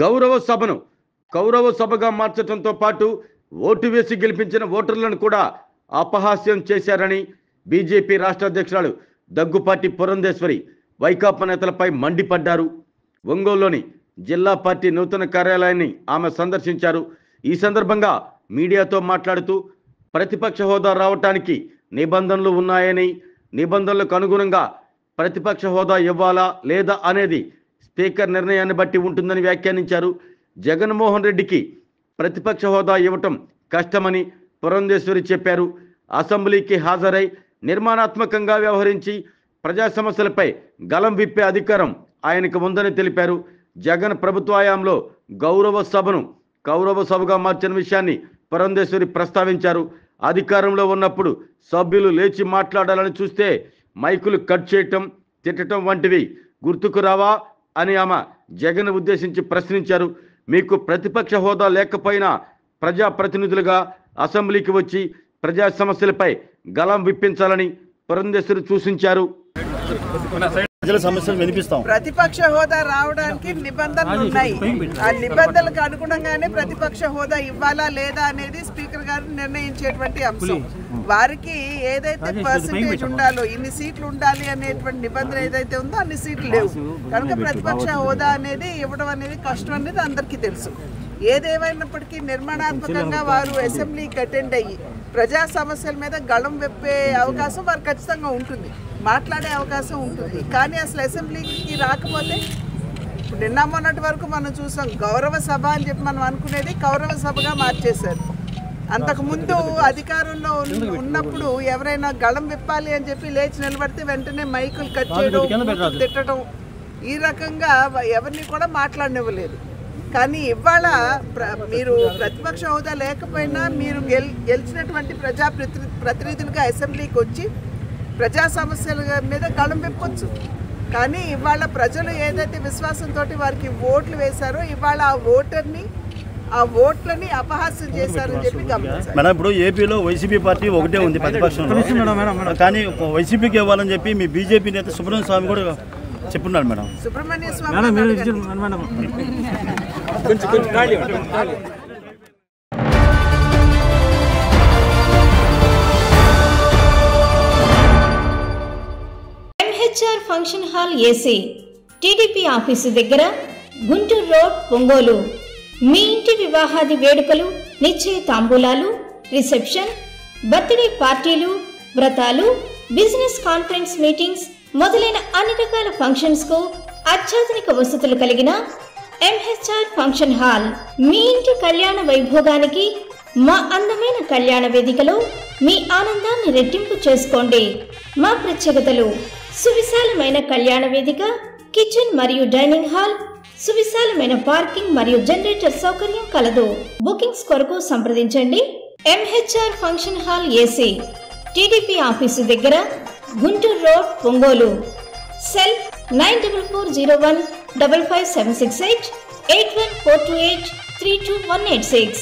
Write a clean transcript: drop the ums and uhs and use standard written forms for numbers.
గౌరవ సభను కౌరవ సభగా మార్చడంతో పాటు ఓటు వేసి గెలిపించిన ఓటర్లను కూడా అపహాస్యం చేశారని బీజేపీ రాష్ట్ర అధ్యక్షురాలు దగ్గుపాటి పురంధేశ్వరి వైకాపా నేతలపై మండిపడ్డారు. ఒంగోలులోని జిల్లా పార్టీ నూతన కార్యాలయాన్ని ఆమె సందర్శించారు. ఈ సందర్భంగా మీడియాతో మాట్లాడుతూ ప్రతిపక్ష హోదా రావటానికి నిబంధనలు ఉన్నాయని, నిబంధనలకు అనుగుణంగా ప్రతిపక్ష హోదా ఇవ్వాలా లేదా అనేది స్పీకర్ నిర్ణయాన్ని బట్టి ఉంటుందని వ్యాఖ్యానించారు. జగన్మోహన్ రెడ్డికి ప్రతిపక్ష హోదా ఇవ్వటం కష్టమని పురంధేశ్వరి చెప్పారు. అసెంబ్లీకి హాజరై నిర్మాణాత్మకంగా వ్యవహరించి ప్రజా సమస్యలపై గలం విప్పే అధికారం ఆయనకు ఉందని తెలిపారు. జగన్ ప్రభుత్వ హయాంలో గౌరవ సభను కౌరవ సభగా మార్చిన విషయాన్ని పురంధేశ్వరి ప్రస్తావించారు. అధికారంలో ఉన్నప్పుడు సభ్యులు లేచి మాట్లాడాలని చూస్తే మైకులు కట్ చేయటం, తిట్టడం వంటివి గుర్తుకు రావా అని ఆమె జగన్ ఉద్దేశించి ప్రశ్నించారు. మీకు ప్రతిపక్ష హోదా లేకపోయినా ప్రజాప్రతినిధులుగా అసెంబ్లీకి వచ్చి ప్రజా సమస్యలపై గలం విప్పించాలని పురంధేశ్వరి సూచించారు. ప్రతిపక్ష హోదా రావడానికి నిబంధనలు ఉన్నాయి. ఆ నిబంధనలకు అనుగుణంగానే ప్రతిపక్ష హోదా ఇవ్వాలా లేదా అనేది స్పీకర్ గారు నిర్ణయించేటువంటి అంశం. వారికి ఏదైతే పర్సంటేజ్ ఉండాలో, ఇన్ని సీట్లు ఉండాలి అనేటువంటి నిబంధన ఏదైతే ఉందో అన్ని సీట్లు లేవు కనుక ప్రతిపక్ష హోదా అనేది ఇవ్వడం అనేది కష్టం అనేది అందరికీ తెలుసు. ఏదేమైనప్పటికీ నిర్మాణాత్మకంగా వారు అసెంబ్లీకి అటెండ్ అయ్యి ప్రజా సమస్యల మీద గళం విప్పే అవకాశం వారు ఖచ్చితంగా ఉంటుంది, మాట్లాడే అవకాశం ఉంటుంది. కానీ అసలు అసెంబ్లీకి రాకపోతే నిన్న మొన్నటి వరకు మనం చూసాం, గౌరవ సభ అని చెప్పి మనం అనుకునేది కౌరవ సభగా మార్చేశారు. అంతకుముందు అధికారంలో ఉన్నప్పుడు ఎవరైనా గళం విప్పాలి అని చెప్పి లేచి నిలబడితే వెంటనే మైకులు కట్ చేయడం, తిట్టడం, ఈ రకంగా ఎవరిని కూడా మాట్లాడనివ్వలేదు. కానీ ఇవాళ మీరు ప్రతిపక్ష హోదా లేకపోయినా మీరు గెలిచినటువంటి ప్రతినిధులుగా అసెంబ్లీకి వచ్చి ప్రజా సమస్యల మీద గళం విప్పొచ్చు. కానీ ఇవాళ ప్రజలు ఏదైతే విశ్వాసంతో వారికి ఓట్లు వేశారో ఇవాళ ఆ ఓట్లని అపహాస్యం చేశారని చెప్పి గమనించారు. మేడం, ఇప్పుడు ఏపీలో వైసీపీ పార్టీ ఒకటే ఉంది ప్రతిపక్షంలో, కానీ వైసీపీకి ఇవ్వాలని చెప్పి మీ బీజేపీ నేత సుబ్రహ్మణ్య స్వామి కూడా చెప్పున్నారు. Madam, Subrahmanya Swamy MHR function hall AC, TDP office దగ్గర, గుంటూరు రోడ్, ఒంగోలు. మీ ఇంటి వివాహాది వేడుకలు, నిశ్చయ తాంబూలాలు, రిసెప్షన్, బర్త్డే పార్టీలు, వ్రతాలు, బిజినెస్ కాన్ఫరెన్స్ మీటింగ్స్ మొదలైన అన్ని రకాల ఫంక్షన్స్ కు అత్యాధునిక వసతులు కలిగిన ఎంహెచ్ఆర్ ఫంక్షన్ హాల్ మీ ఇంటి కళ్యాణ వైభోగానికి మా అందమైన కళ్యాణ వేదికలో మీ ఆనందాన్ని రెట్టింపు చేసుకోండి. మా ప్రత్యేకతలు: సువిశాలమైన కళ్యాణ వేదిక, కిచెన్ మరియు డైనింగ్ హాల్, సువిశాలమైన పార్కింగ్ మరియు జనరేటర్ సౌకర్యం కలదు. బుకింగ్స్ కొరకు సంప్రదించండి. MHR function hall AC, TDP office దగ్గర, గుంటూరు రోడ్, ఒంగోలు. సెల్ 9440155768 8142832186.